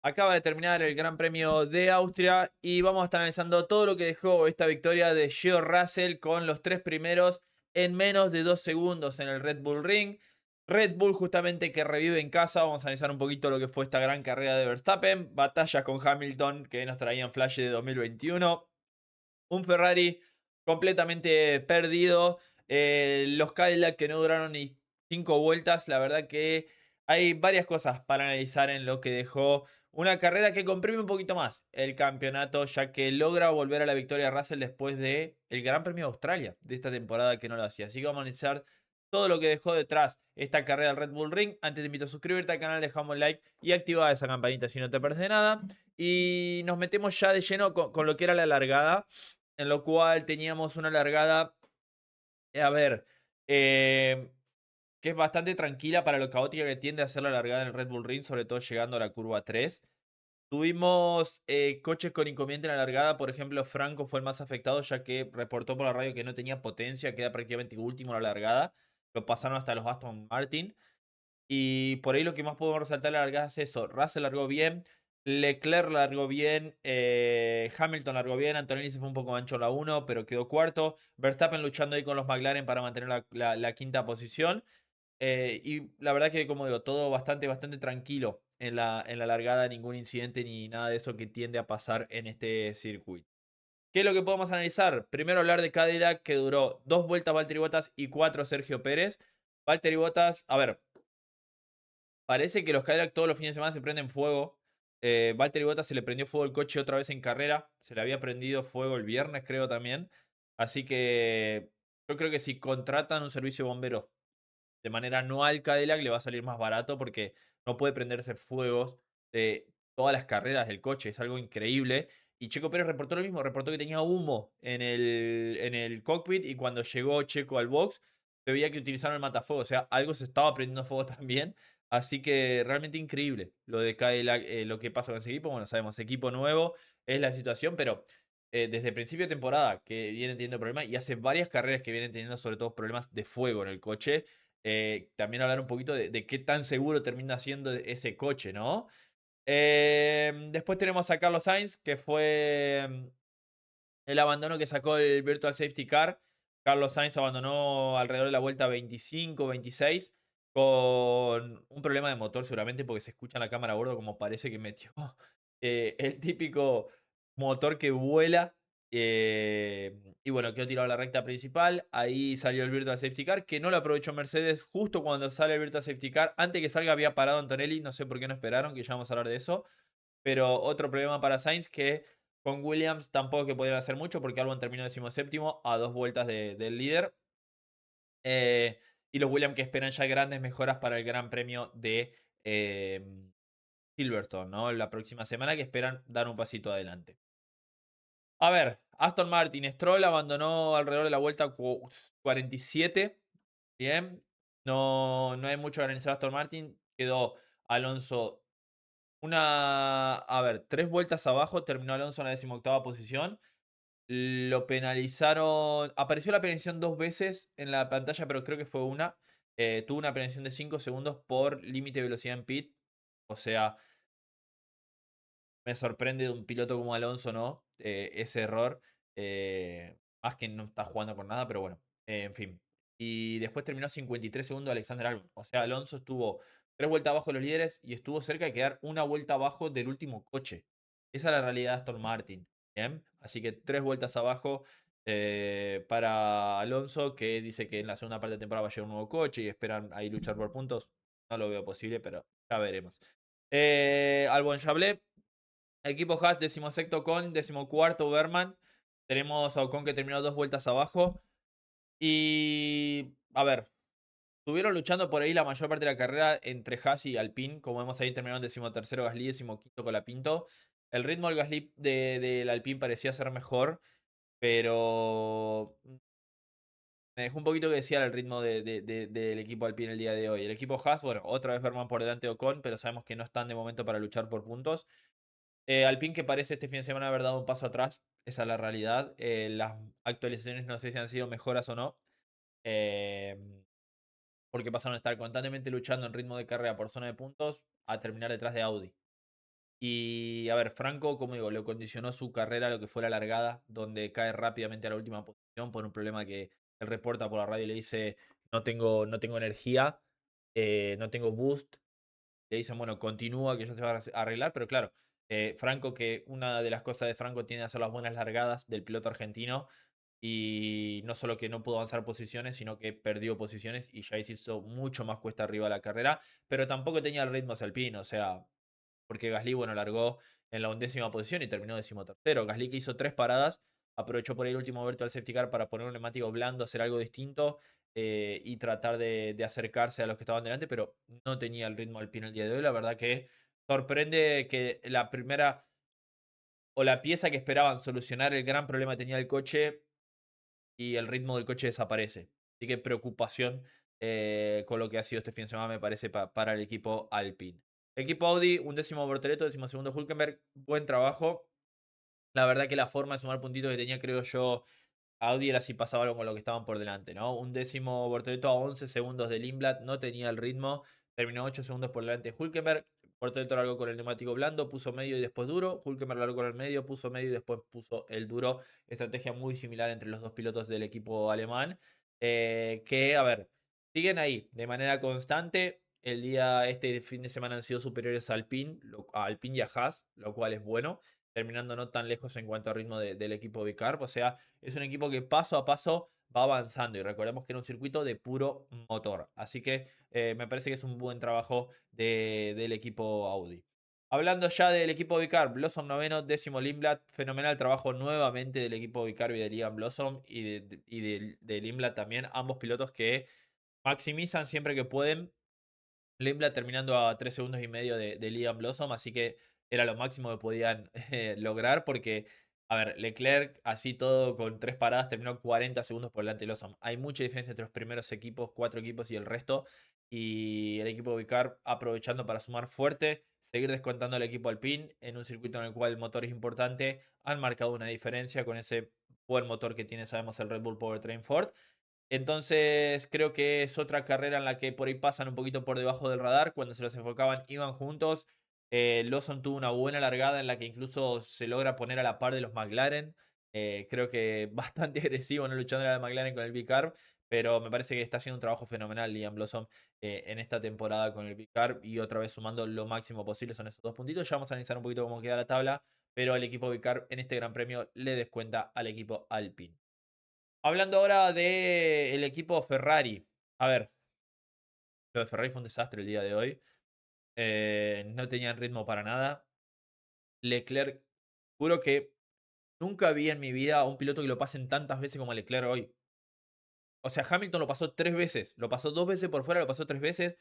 Acaba de terminar el Gran Premio de Austria y vamos a estar analizando todo lo que dejó esta victoria de George Russell con los tres primeros en menos de 2 segundos en el Red Bull Ring. Red Bull justamente que revive en casa. Vamos a analizar un poquito lo que fue esta gran carrera de Verstappen. Batallas con Hamilton que nos traían flash de 2021. Un Ferrari completamente perdido. Los Cadillac que no duraron ni 5 vueltas. La verdad que hay varias cosas para analizar en lo que dejó una carrera que comprime un poquito más el campeonato, ya que logra volver a la victoria Russell después de el Gran Premio de Australia de esta temporada que no lo hacía. Así que vamos a analizar todo lo que dejó detrás esta carrera del Red Bull Ring. Antes te invito a suscribirte al canal, dejamos un like y activa esa campanita si no te perdés de nada. Y nos metemos ya de lleno con lo que era la largada, en lo cual teníamos una largada, a ver, eh, que es bastante tranquila para lo caótica que tiende a ser la largada en el Red Bull Ring, sobre todo llegando a la curva 3. Tuvimos coches con inconveniente en la largada, por ejemplo, Franco fue el más afectado ya que reportó por la radio que no tenía potencia, queda prácticamente último en la largada. Lo pasaron hasta los Aston Martin. Y por ahí lo que más podemos resaltar de la largada es eso. Russell largó bien, Leclerc largó bien, Hamilton largó bien, Antonelli se fue un poco ancho en la 1, pero quedó cuarto. Verstappen luchando ahí con los McLaren para mantener la quinta posición. Y la verdad que, como digo, todo bastante tranquilo en la largada, ningún incidente ni nada de eso que tiende a pasar en este circuito. ¿Qué es lo que podemos analizar? Primero hablar de Cadillac, que duró 2 vueltas Valtteri Bottas y 4 Sergio Pérez. Valtteri Bottas, a ver, parece que los Cadillac todos los fines de semana se prenden fuego. Valtteri Bottas se le prendió fuego el coche otra vez en carrera. Se le había prendido fuego el viernes, creo también. Así que yo creo que si contratan un servicio de bomberos de manera anual, Cadillac le va a salir más barato porque no puede prenderse fuegos de todas las carreras del coche. Es algo increíble. Y Checo Pérez reportó lo mismo. Reportó que tenía humo en el cockpit. Y cuando llegó Checo al box, se veía que utilizaron el matafuego. O sea, algo se estaba prendiendo fuego también. Así que realmente increíble lo de Cadillac, lo que pasa con ese equipo. Bueno, sabemos, equipo nuevo es la situación, pero desde el principio de temporada que vienen teniendo problemas y hace varias carreras que vienen teniendo sobre todo problemas de fuego en el coche. También hablar un poquito de qué tan seguro termina siendo ese coche, ¿no? Después tenemos a Carlos Sainz, que fue el abandono que sacó el Virtual Safety Car. Carlos Sainz abandonó alrededor de la vuelta 25, 26 con un problema de motor seguramente porque se escucha en la cámara a bordo como parece que metió el típico motor que vuela. Y bueno, quedó tirado a la recta principal. Ahí salió el Virtual Safety Car, que no lo aprovechó Mercedes justo cuando sale el Virtual Safety Car. Antes que salga había parado Antonelli, no sé por qué no esperaron, que ya vamos a hablar de eso. Pero otro problema para Sainz que con Williams tampoco que pudieran hacer mucho porque Albon terminó 17º a 2 vueltas del líder. Y los Williams que esperan ya grandes mejoras para el Gran Premio de Silverstone, ¿no? La próxima semana que esperan dar un pasito adelante. A ver, Aston Martin, Stroll abandonó alrededor de la vuelta 47. Bien, no hay mucho que analizar Aston Martin. Quedó Alonso a ver, 3 vueltas abajo, terminó Alonso en la 18ª posición. Lo penalizaron. Apareció la penalización 2 veces en la pantalla, pero creo que fue una. Tuvo una penalización de 5 segundos por límite de velocidad en pit. O sea, me sorprende de un piloto como Alonso, ¿no? Ese error. Más que no está jugando con nada, pero bueno. En fin. Y después terminó 53 segundos Alexander Albon. O sea, Alonso estuvo 3 vueltas abajo de los líderes y estuvo cerca de quedar una vuelta abajo del último coche. Esa es la realidad de Aston Martin. ¿Bien? Así que 3 vueltas abajo para Alonso, que dice que en la segunda parte de temporada va a llegar un nuevo coche y esperan ahí luchar por puntos. No lo veo posible, pero ya veremos. Albon Chablé, equipo Haas, 16º con 14º Berman. Tenemos a Ocon que terminó 2 vueltas abajo. Y a ver, estuvieron luchando por ahí la mayor parte de la carrera entre Haas y Alpine. Como vemos ahí, terminaron 13º Gasly, 15º Colapinto. El ritmo del Gasly del Alpine parecía ser mejor, pero me dejó un poquito que decía el ritmo del equipo Alpine el día de hoy. El equipo Haas, bueno, otra vez Berman por delante de Ocon, pero sabemos que no están de momento para luchar por puntos. Alpine que parece este fin de semana haber dado un paso atrás, esa es la realidad. Las actualizaciones no sé si han sido mejoras o no. Eh, Porque pasaron a estar constantemente luchando en ritmo de carrera por zona de puntos a terminar detrás de Audi. Y a ver, Franco, como digo, le condicionó su carrera a lo que fue la largada, donde cae rápidamente a la última posición por un problema que él reporta por la radio y le dice, no tengo energía, no tengo boost. Le dicen, bueno, continúa, que ya se va a arreglar, pero claro, Franco, que una de las cosas de Franco tiene que hacer las buenas largadas del piloto argentino, y no solo que no pudo avanzar posiciones, sino que perdió posiciones y ya se hizo mucho más cuesta arriba la carrera, pero tampoco tenía el ritmo Alpine, o sea, porque Gasly, bueno, largó en la 11ª posición y terminó 13º. Gasly, que hizo 3 paradas, aprovechó por el último virtual safety car para poner un neumático blando, hacer algo distinto, y tratar de acercarse a los que estaban delante, pero no tenía el ritmo Alpine el día de hoy. La verdad que sorprende que la primera o la pieza que esperaban solucionar el gran problema que tenía el coche y el ritmo del coche desaparece. Así que preocupación, con lo que ha sido este fin de semana, me parece, para el equipo Alpine. Equipo Audi, 11º Bortoleto, 12º Hulkenberg, buen trabajo. La verdad que la forma de sumar puntitos que tenía, creo yo, Audi era si pasaba algo con lo que estaban por delante, ¿no? Un décimo Bortoleto a 11 segundos del Lindblad, no tenía el ritmo, terminó 8 segundos por delante de Hulkenberg. Bortoleto largó con el neumático blando, puso medio y después duro. Hulkenberg largó con el medio, puso medio y después puso el duro. Estrategia muy similar entre los dos pilotos del equipo alemán. Que, a ver, siguen ahí de manera constante. Este fin de semana han sido superiores a Alpine y a Haas, lo cual es bueno, terminando no tan lejos en cuanto a ritmo del equipo Bicarb. O sea, es un equipo que paso a paso va avanzando y recordemos que era un circuito de puro motor. Así que me parece que es un buen trabajo del equipo Audi. Hablando ya del equipo Bicarb, Blossom noveno, 10º Lindblad, fenomenal trabajo nuevamente del equipo Bicarb y de Liam Blossom y de Lindblad también, ambos pilotos que maximizan siempre que pueden. Lindblad terminando a 3 segundos y medio de Liam Blossom, así que era lo máximo que podían lograr porque, a ver, Leclerc así todo con 3 paradas terminó 40 segundos por delante de Blossom. Hay mucha diferencia entre los primeros equipos, 4 equipos y el resto, y el equipo Vicar aprovechando para sumar fuerte, seguir descontando al equipo Alpine en un circuito en el cual el motor es importante, han marcado una diferencia con ese buen motor que tiene, sabemos, el Red Bull Powertrain Ford. Entonces creo que es otra carrera en la que por ahí pasan un poquito por debajo del radar. Cuando se los enfocaban iban juntos. Lawson tuvo una buena largada en la que incluso se logra poner a la par de los McLaren. Creo que bastante agresivo, no luchando a la McLaren con el Bicarb. Pero me parece que está haciendo un trabajo fenomenal Liam Blossom en esta temporada con el Bicarb. Y otra vez sumando lo máximo posible son esos 2 puntitos. Ya vamos a analizar un poquito cómo queda la tabla. Pero el equipo Bicarb en este gran premio le descuenta al equipo Alpine. Hablando ahora del equipo Ferrari. A ver, lo de Ferrari fue un desastre el día de hoy. No tenían ritmo para nada. Leclerc, juro que nunca vi en mi vida a un piloto que lo pasen tantas veces como Leclerc hoy. O sea, Hamilton lo pasó 3 veces. Lo pasó 2 veces por fuera, lo pasó 3 veces.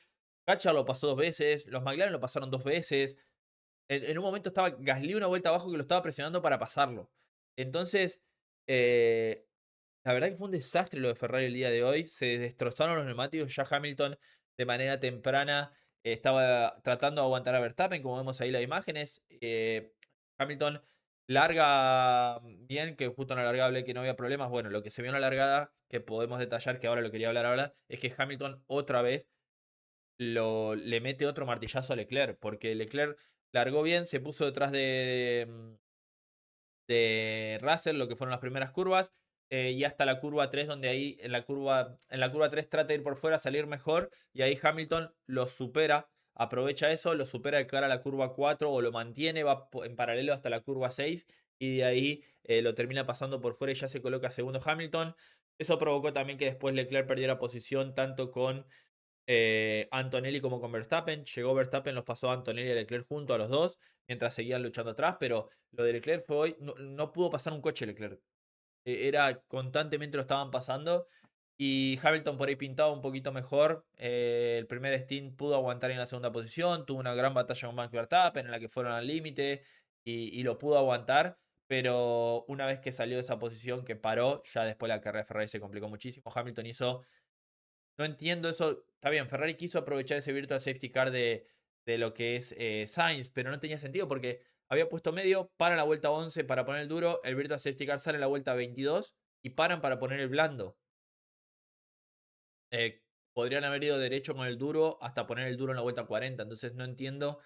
Cacha lo pasó 2 veces. Los McLaren lo pasaron 2 veces. En un momento estaba Gasly una vuelta abajo que lo estaba presionando para pasarlo. Entonces, eh, la verdad que fue un desastre lo de Ferrari el día de hoy. Se destrozaron los neumáticos. Ya Hamilton de manera temprana estaba tratando de aguantar a Verstappen, como vemos ahí las imágenes. Hamilton larga bien, que justo en la largada hablé que no había problemas. Bueno, lo que se vio en la largada, que podemos detallar, que ahora lo quería hablar ahora, es que Hamilton otra vez le mete otro martillazo a Leclerc, porque Leclerc largó bien, se puso detrás de Russell, lo que fueron las primeras curvas, y hasta la curva 3, donde ahí en la curva 3 trata de ir por fuera, salir mejor, y ahí Hamilton lo supera, aprovecha eso, lo supera de cara a la curva 4 o lo mantiene, va en paralelo hasta la curva 6, y de ahí lo termina pasando por fuera y ya se coloca segundo Hamilton. Eso provocó también que después Leclerc perdiera posición tanto con Antonelli como con Verstappen. Llegó Verstappen, los pasó a Antonelli y a Leclerc junto a los dos, mientras seguían luchando atrás, pero lo de Leclerc fue hoy, no pudo pasar un coche Leclerc. Era constantemente lo estaban pasando. Y Hamilton por ahí pintaba un poquito mejor. El primer stint pudo aguantar en la segunda posición. Tuvo una gran batalla con Max Verstappen en la que fueron al límite y lo pudo aguantar. Pero una vez que salió de esa posición, que paró, ya después la carrera de Ferrari se complicó muchísimo. Hamilton hizo, no entiendo eso. Está bien, Ferrari quiso aprovechar ese virtual safety car de lo que es Sainz, pero no tenía sentido porque había puesto medio, para la vuelta 11 para poner el duro, el virtual safety car sale en la vuelta 22 y paran para poner el blando. Podrían haber ido derecho con el duro hasta poner el duro en la vuelta 40, entonces no entiendo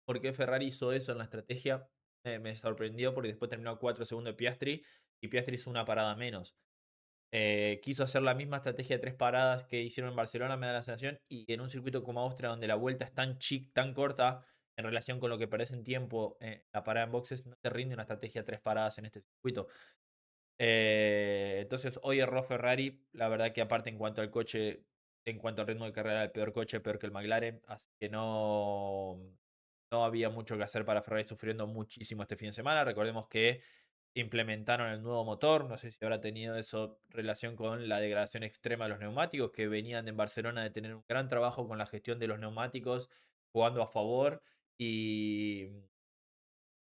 por qué Ferrari hizo eso en la estrategia. Me sorprendió porque después terminó 4 segundos de Piastri y Piastri hizo una parada menos. Quiso hacer la misma estrategia de 3 paradas que hicieron en Barcelona, me da la sensación, y en un circuito como Austria, donde la vuelta es tan tan corta en relación con lo que parece en tiempo, la parada en boxes, no te rinde una estrategia de 3 paradas en este circuito. Entonces hoy erró Ferrari, la verdad que aparte en cuanto al coche, en cuanto al ritmo de carrera, el peor coche, peor que el McLaren, así que no había mucho que hacer para Ferrari, sufriendo muchísimo este fin de semana. Recordemos que implementaron el nuevo motor, no sé si habrá tenido eso relación con la degradación extrema de los neumáticos, que venían en Barcelona de tener un gran trabajo con la gestión de los neumáticos, jugando a favor, y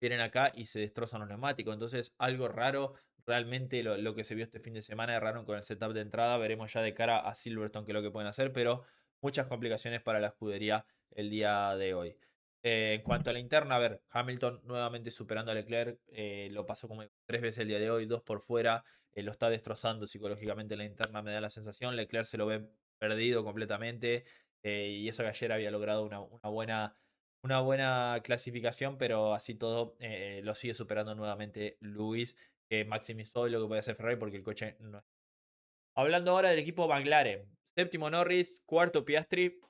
vienen acá y se destrozan los neumáticos. Entonces, algo raro. Realmente lo que se vio este fin de semana erraron con el setup de entrada. Veremos ya de cara a Silverstone qué es lo que pueden hacer, pero muchas complicaciones para la escudería el día de hoy. En cuanto a la interna, a ver, Hamilton nuevamente superando a Leclerc. Lo pasó como 3 veces el día de hoy, 2 por fuera. Lo está destrozando psicológicamente la interna, me da la sensación. Leclerc se lo ve perdido completamente. Y eso que ayer había logrado una buena clasificación, pero así todo lo sigue superando nuevamente Luis, que maximizó lo que puede hacer Ferrari porque el coche no. Hablando ahora del equipo McLaren, séptimo Norris, cuarto Piastri.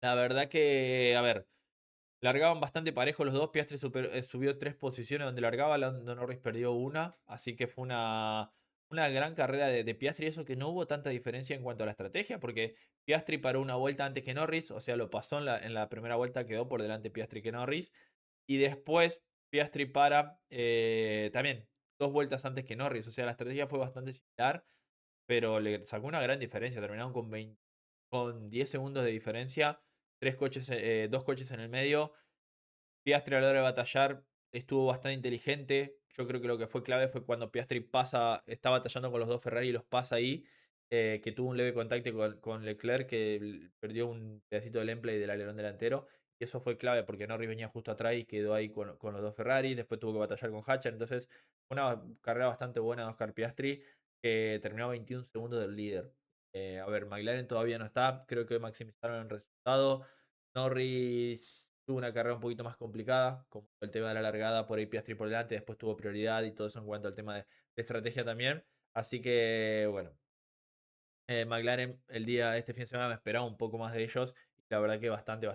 La verdad que, a ver, largaban bastante parejo los dos. Piastri subió 3 posiciones donde largaba. Lando Norris perdió una. Así que fue una gran carrera de Piastri. Eso que no hubo tanta diferencia en cuanto a la estrategia. Porque Piastri paró una vuelta antes que Norris. O sea, lo pasó en la primera vuelta. Quedó por delante Piastri que Norris. Y después Piastri para también 2 vueltas antes que Norris. O sea, la estrategia fue bastante similar. Pero le sacó una gran diferencia. Terminaron con 10 segundos de diferencia. 2 coches en el medio. Piastri a la hora de batallar estuvo bastante inteligente. Yo creo que lo que fue clave fue cuando Piastri está batallando con los dos Ferrari y los pasa ahí. Que tuvo un leve contacto con Leclerc, que perdió un pedacito del emplay del alerón delantero. Y eso fue clave porque Norris venía justo atrás y quedó ahí con los dos Ferrari. Después tuvo que batallar con Hatcher. Entonces, una carrera bastante buena de Oscar Piastri, que terminó a 21 segundos del líder. A ver, McLaren todavía no está. Creo que maximizaron el resultado. Norris tuvo una carrera un poquito más complicada, como el tema de la largada, por ahí Piastri por delante, después tuvo prioridad y todo eso en cuanto al tema de estrategia también. Así que, bueno, McLaren este fin de semana me esperaba un poco más de ellos, y la verdad que bastante.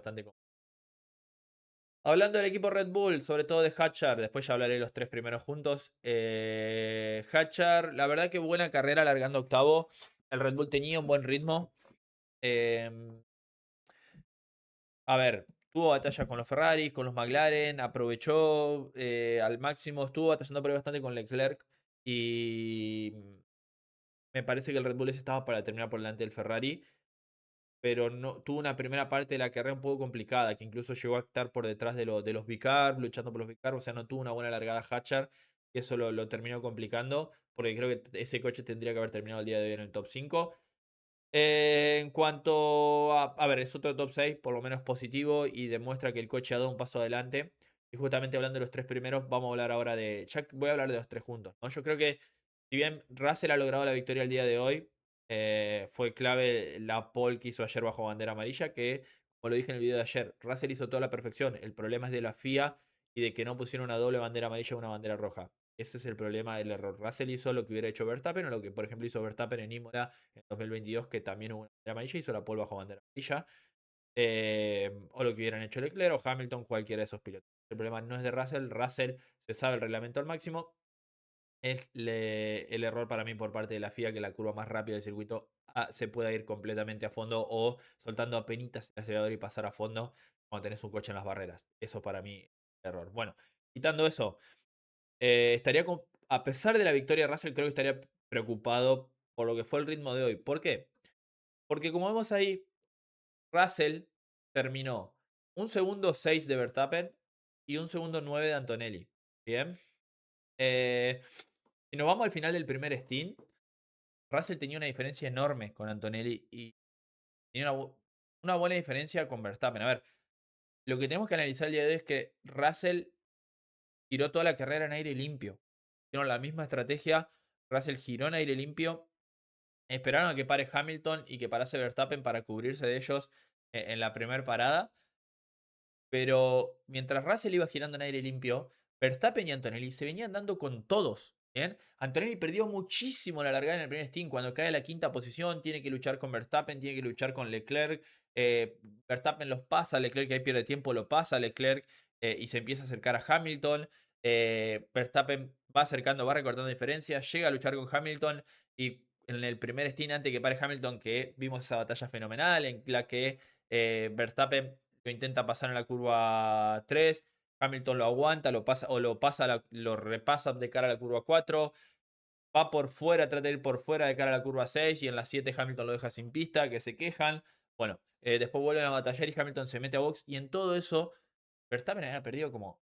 Hablando del equipo Red Bull, sobre todo de Hatchar, después ya hablaré de los 3 primeros juntos. Hatchar, la verdad que buena carrera largando octavo. El Red Bull tenía un buen ritmo. Em, A ver, tuvo batalla con los Ferrari, con los McLaren, aprovechó al máximo, estuvo batallando por ahí bastante con Leclerc, y me parece que el Red Bull estaba para terminar por delante del Ferrari, pero no tuvo una primera parte de la carrera un poco complicada, que incluso llegó a estar por detrás de los Vicar, luchando por los Vicar. O sea, no tuvo una buena largada Hatcher, y eso lo terminó complicando, porque creo que ese coche tendría que haber terminado el día de hoy en el top 5. En cuanto a ver, es otro top 6, por lo menos positivo, y demuestra que el coche ha dado un paso adelante. Y justamente hablando de los 3 primeros, vamos a hablar ahora ya voy a hablar de los 3 juntos, ¿no? Yo creo que, si bien Russell ha logrado la victoria el día de hoy, fue clave la pole que hizo ayer bajo bandera amarilla, que, como lo dije en el video de ayer, Russell hizo toda la perfección. El problema es de la FIA y de que no pusieron una doble bandera amarilla y una bandera roja. Ese es el problema del error. Russell hizo lo que hubiera hecho Verstappen, o lo que, por ejemplo, hizo Verstappen en Imola en 2022, que también hubo una bandera amarilla, hizo la pole bajo bandera amarilla. O lo que hubieran hecho Leclerc o Hamilton, cualquiera de esos pilotos. El problema no es de Russell. Russell se sabe el reglamento al máximo. Es el error para mí por parte de la FIA, que la curva más rápida del circuito se pueda ir completamente a fondo, o soltando apenitas el acelerador y pasar a fondo cuando tenés un coche en las barreras. Eso para mí es error. Bueno, quitando eso, a pesar de la victoria de Russell, creo que estaría preocupado por lo que fue el ritmo de hoy. ¿Por qué? Porque, como vemos ahí, Russell terminó 1 segundo 6 de Verstappen y 1 segundo 9 de Antonelli. Bien. Si nos vamos al final del primer stint, Russell tenía una diferencia enorme con Antonelli y tenía una buena diferencia con Verstappen. A ver, lo que tenemos que analizar el día de hoy es que Russell giró toda la carrera en aire limpio. Hicieron la misma estrategia. Russell giró en aire limpio. Esperaron a que pare Hamilton y que parase Verstappen para cubrirse de ellos en la primera parada. Pero mientras Russell iba girando en aire limpio, Verstappen y Antonelli se venían dando con todos. ¿Bien? Antonelli perdió muchísimo la largada en el primer stint. Cuando cae a la quinta posición, tiene que luchar con Verstappen, tiene que luchar con Leclerc. Verstappen los pasa, Leclerc ahí pierde tiempo, lo pasa Leclerc y se empieza a acercar a Hamilton. Verstappen va acercando, va recortando diferencias, llega a luchar con Hamilton y en el primer stint antes que pare Hamilton, que vimos esa batalla fenomenal en la que Verstappen lo intenta pasar en la curva 3, Hamilton lo aguanta, lo pasa o lo pasa, lo repasa de cara a la curva 4, va por fuera, trata de ir por fuera de cara a la curva 6 y en la 7 Hamilton lo deja sin pista, que se quejan. Bueno, después vuelven a batallar y Hamilton se mete a box y en todo eso Verstappen había perdido como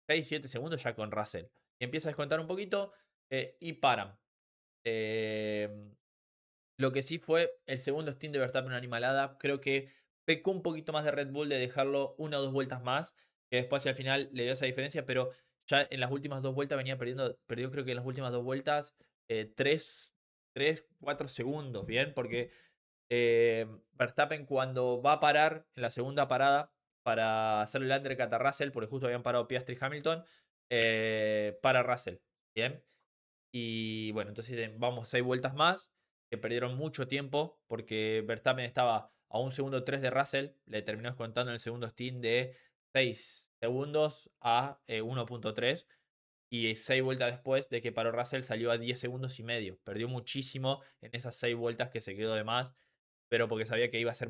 6-7 segundos ya con Russell. Y empieza a descontar un poquito y paran. Eh, lo que sí fue el segundo stint de Verstappen una animalada. Creo que pecó un poquito más de Red Bull de dejarlo una o dos vueltas más. Que después al final le dio esa diferencia. Pero ya en las últimas dos vueltas venía perdiendo. Perdió creo que en las últimas dos vueltas 4 segundos. Bien, porque Verstappen cuando va a parar en la segunda parada para hacerle el undercut a Russell, porque justo habían parado Piastri y Hamilton, para Russell. Bien. Y bueno, entonces vamos 6 vueltas más, que perdieron mucho tiempo, porque Verstappen estaba a un segundo 3 de Russell, le terminó descontando en el segundo stint de 6 segundos a 1.3. Y 6 vueltas después de que paró Russell salió a 10 segundos y medio. Perdió muchísimo en esas 6 vueltas que se quedó de más, pero porque sabía que iba a ser,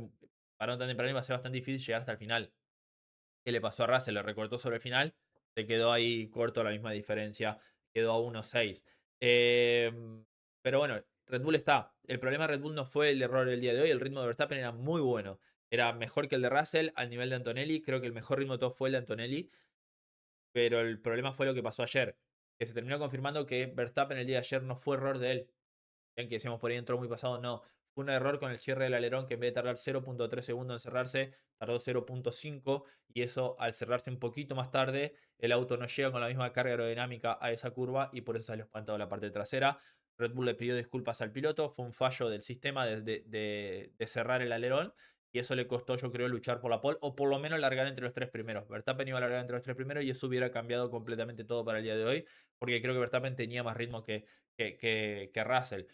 para un tan temprano iba a ser bastante difícil llegar hasta el final. ¿Qué le pasó a Russell? Le recortó sobre el final, se quedó ahí corto la misma diferencia, quedó a 1.6. Pero bueno, Red Bull está. El problema de Red Bull no fue el error del día de hoy, el ritmo de Verstappen era muy bueno. Era mejor que el de Russell al nivel de Antonelli. Creo que el mejor ritmo de todo fue el de Antonelli. Pero el problema fue lo que pasó ayer. Que se terminó confirmando que Verstappen el día de ayer no fue error de él. En que decíamos por ahí entró muy pasado, no. Fue un error con el cierre del alerón que en vez de tardar 0.3 segundos en cerrarse, tardó 0.5 y eso al cerrarse un poquito más tarde, el auto no llega con la misma carga aerodinámica a esa curva y por eso salió espantado la parte trasera. Red Bull le pidió disculpas al piloto, fue un fallo del sistema de cerrar el alerón y eso le costó, yo creo, luchar por la pole o por lo menos largar entre los tres primeros. Verstappen iba a largar entre los tres primeros y eso hubiera cambiado completamente todo para el día de hoy porque creo que Verstappen tenía más ritmo que Russell.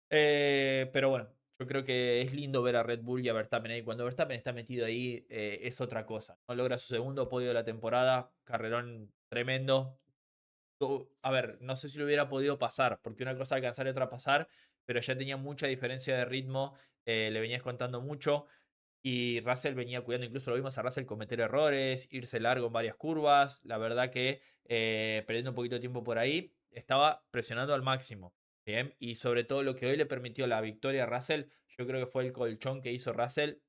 Pero bueno, yo creo que es lindo ver a Red Bull y a Verstappen ahí. Cuando Verstappen está metido ahí, es otra cosa. No logra su segundo podio de la temporada, carrerón tremendo. A ver, no sé si lo hubiera podido pasar, porque una cosa alcanzar y otra pasar, pero ya tenía mucha diferencia de ritmo, le venías contando mucho. Y Russell venía cuidando, incluso lo vimos a Russell cometer errores, irse largo en varias curvas. La verdad que perdiendo un poquito de tiempo por ahí, estaba presionando al máximo. Bien, y sobre todo lo que hoy le permitió la victoria a Russell, yo creo que fue el colchón que hizo Russell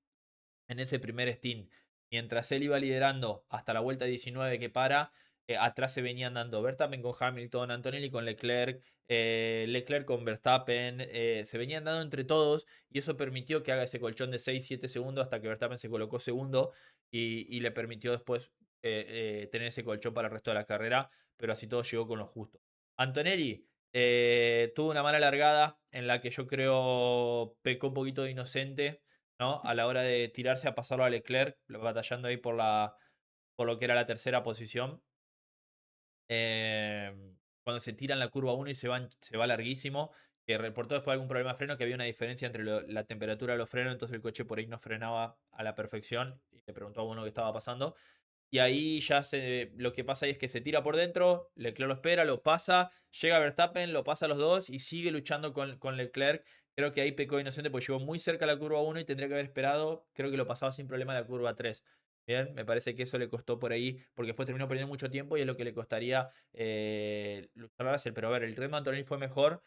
en ese primer stint. Mientras él iba liderando hasta la vuelta 19 que para, atrás se venían dando Verstappen con Hamilton, Antonelli con Leclerc, Leclerc con Verstappen, se venían dando entre todos y eso permitió que haga ese colchón de 6-7 segundos hasta que Verstappen se colocó segundo y le permitió después tener ese colchón para el resto de la carrera, pero así todo llegó con lo justo. Antonelli tuvo una mala largada en la que yo creo pecó un poquito de inocente, ¿no? A la hora de tirarse a pasarlo a Leclerc, batallando ahí por lo que era la tercera posición. Cuando se tira en la curva 1 y se va larguísimo, que reportó después algún problema de freno, que había una diferencia entre la temperatura de los frenos, entonces el coche por ahí no frenaba a la perfección y le preguntó a uno qué estaba pasando. Y ahí ya lo que pasa ahí es que se tira por dentro, Leclerc lo espera, lo pasa, llega Verstappen, lo pasa a los dos y sigue luchando con Leclerc. Creo que ahí pecó inocente porque llegó muy cerca a la curva 1 y tendría que haber esperado. Creo que lo pasaba sin problema a la curva 3. Bien, me parece que eso le costó por ahí, porque después terminó perdiendo mucho tiempo y es lo que le costaría luchar a Russell. Pero a ver, el ritmo de Antonelli fue mejor.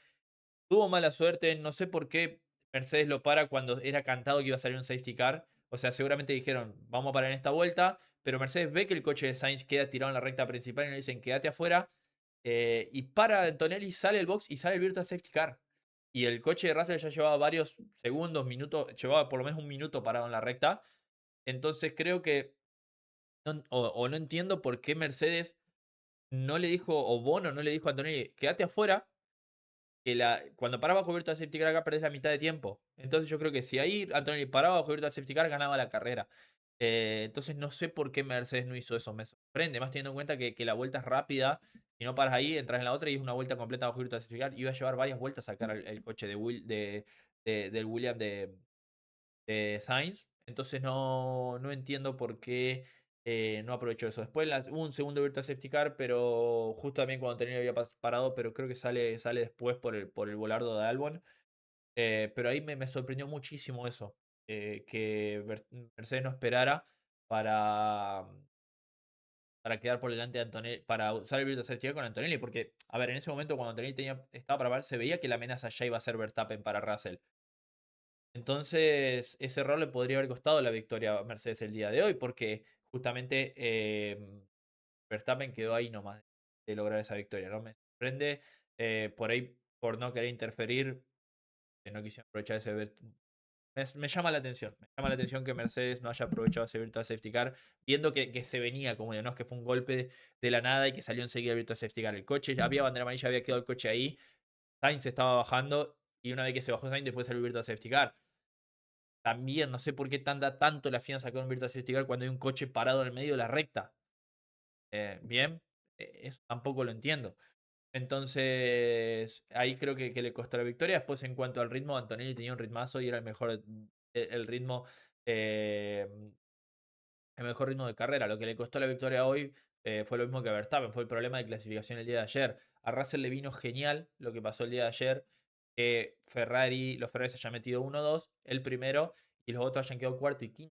Tuvo mala suerte, no sé por qué Mercedes lo para cuando era cantado que iba a salir un safety car. O sea, seguramente dijeron, vamos a parar en esta vuelta, pero Mercedes ve que el coche de Sainz queda tirado en la recta principal y le dicen, quédate afuera. Y para Antonelli, sale el box y sale el virtual safety car. Y el coche de Russell ya llevaba varios segundos, minutos, llevaba por lo menos un minuto parado en la recta. Entonces creo que, o no entiendo por qué Mercedes no le dijo, o Bono no le dijo a Antonelli, quédate afuera que cuando paraba bajo Virtual Safety Car acá perdés la mitad de tiempo. Entonces yo creo que si ahí Antonelli paraba bajo Virtual Safety Car ganaba la carrera. Entonces no sé por qué Mercedes no hizo eso. Me sorprende, más teniendo en cuenta que la vuelta es rápida. Si no paras ahí, entras en la otra y es una vuelta completa bajo virtual safety car. Iba a llevar varias vueltas a sacar el coche del William de Sainz. Entonces no entiendo por qué no aprovechó eso. Después hubo un segundo virtual safety car, pero justo también cuando Antonelli había parado, pero creo que sale después por el volardo de Albon. Pero ahí me sorprendió muchísimo eso. Que Mercedes no esperara para, para quedar por delante de Antonelli, para usar el virtual safety car con Antonelli. Porque, a ver, en ese momento cuando Antonelli estaba para parar, se veía que la amenaza ya iba a ser Verstappen para Russell. Entonces, ese error le podría haber costado la victoria a Mercedes el día de hoy, porque justamente Verstappen quedó ahí nomás de lograr esa victoria, ¿no? Me sorprende por ahí, por no querer interferir, que no quisieron aprovechar ese. Me llama la atención. Me llama la atención que Mercedes no haya aprovechado ese Virtual Safety Car, viendo que se venía como de no es que fue un golpe de la nada y que salió enseguida el Virtual Safety Car. El coche, ya había bandera amarilla, había quedado el coche ahí. Sainz estaba bajando y una vez que se bajó Sainz, después salió el Virtual Safety Car. También no sé por qué tanto la FIA sacó un Virtual Safety Car cuando hay un coche parado en el medio de la recta. Bien, eso tampoco lo entiendo. Entonces, ahí creo que le costó la victoria. Después, en cuanto al ritmo, Antonelli tenía un ritmazo y era el mejor, el ritmo, eh, el mejor ritmo de carrera. Lo que le costó la victoria hoy fue lo mismo que a Verstappen, fue el problema de clasificación el día de ayer. A Russell le vino genial lo que pasó el día de ayer, que los Ferrari se hayan metido 1-2, el primero, y los otros hayan quedado cuarto y quinto.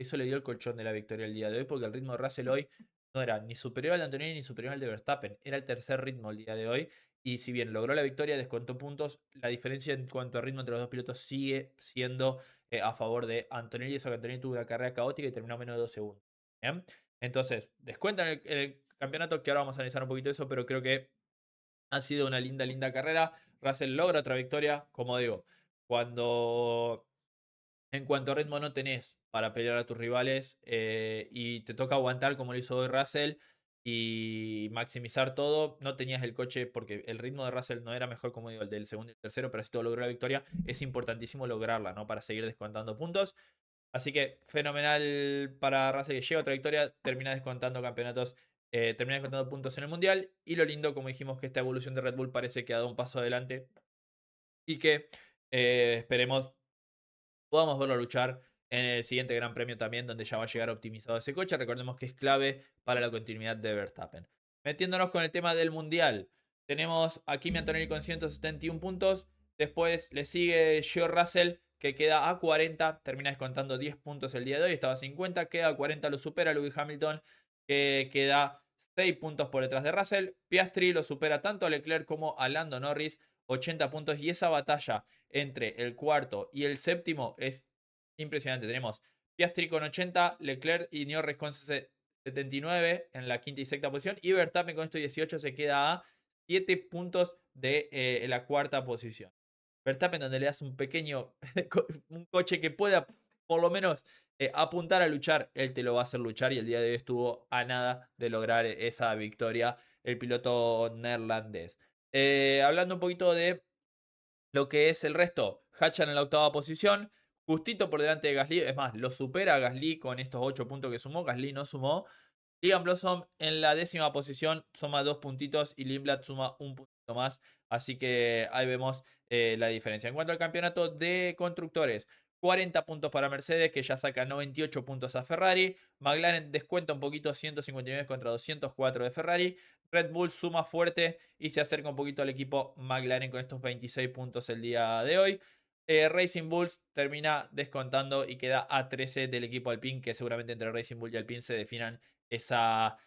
Eso le dio el colchón de la victoria el día de hoy, porque el ritmo de Russell hoy no era ni superior al de Antonelli ni superior al de Verstappen. Era el tercer ritmo el día de hoy. Y si bien logró la victoria, descontó puntos, la diferencia en cuanto a ritmo entre los dos pilotos sigue siendo a favor de Antonelli. Eso que Antonelli tuvo una carrera caótica y terminó menos de 2 segundos. ¿Bien? Entonces, descuentan el campeonato, que ahora vamos a analizar un poquito eso, pero creo que ha sido una linda carrera. Russell logra otra victoria. Como digo, cuando en cuanto a ritmo no tenés para pelear a tus rivales y te toca aguantar como lo hizo hoy Russell y maximizar todo, no tenías el coche porque el ritmo de Russell no era mejor como digo el del segundo y el tercero, pero si todo logró la victoria, es importantísimo lograrla, ¿no? Para seguir descontando puntos. Así que fenomenal para Russell que llega otra victoria, termina descontando campeonatos, termina descontando puntos en el Mundial y lo lindo, como dijimos, que esta evolución de Red Bull parece que ha dado un paso adelante y que esperemos podamos verlo luchar en el siguiente Gran Premio también, donde ya va a llegar optimizado ese coche. Recordemos que es clave para la continuidad de Verstappen. Metiéndonos con el tema del Mundial, tenemos a Kimi Antonelli con 171 puntos. Después le sigue George Russell, que queda a 40. Termina descontando 10 puntos el día de hoy. Estaba a 50, queda a 40, lo supera Lewis Hamilton, que queda 6 puntos por detrás de Russell. Piastri lo supera tanto a Leclerc como a Lando Norris, 80 puntos. Y esa batalla entre el cuarto y el séptimo es impresionante. Tenemos Piastri con 80, Leclerc y Norris con 79 en la quinta y sexta posición. Y Verstappen con estos 18 se queda a 7 puntos de la cuarta posición. Verstappen, donde le das un pequeño un coche que pueda por lo menos apuntar a luchar, él te lo va a hacer luchar y el día de hoy estuvo a nada de lograr esa victoria el piloto neerlandés. Hablando un poquito de lo que es el resto, Hachan en la octava posición, justito por delante de Gasly, es más, lo supera a Gasly con estos 8 puntos que sumó, Gasly no sumó. Liam Blossom en la décima posición suma 2 puntitos y Lindblad suma un puntito más, así que ahí vemos la diferencia. En cuanto al campeonato de constructores, 40 puntos para Mercedes, que ya saca 98 puntos a Ferrari. McLaren descuenta un poquito, 159 contra 204 de Ferrari. Red Bull suma fuerte y se acerca un poquito al equipo McLaren con estos 26 puntos el día de hoy. Racing Bulls termina descontando y queda a 13 del equipo Alpine, que seguramente entre Racing Bull y Alpine se definan esa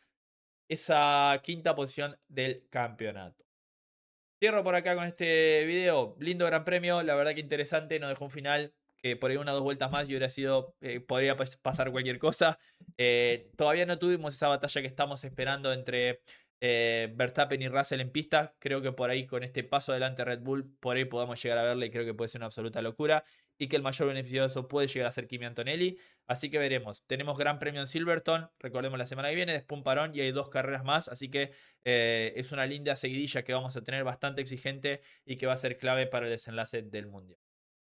quinta posición del campeonato. Cierro por acá con este video. Lindo Gran Premio, la verdad que interesante. Nos dejó un final que por ahí una o dos vueltas más y hubiera sido, podría pasar cualquier cosa. Todavía no tuvimos esa batalla que estamos esperando entre Verstappen y Russell en pista. Creo que por ahí con este paso adelante Red Bull, por ahí podamos llegar a verle y creo que puede ser una absoluta locura. Y que el mayor beneficio de eso puede llegar a ser Kimi Antonelli. Así que veremos. Tenemos Gran Premio en Silverstone, recordemos la semana que viene, después un parón y hay 2 carreras más. Así que es una linda seguidilla que vamos a tener bastante exigente y que va a ser clave para el desenlace del Mundial.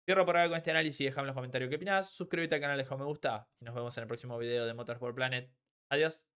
Cierro por acá con este análisis, déjame en los comentarios qué opinás, suscríbete al canal, deja un me gusta y nos vemos en el próximo video de Motorsport Planet. Adiós.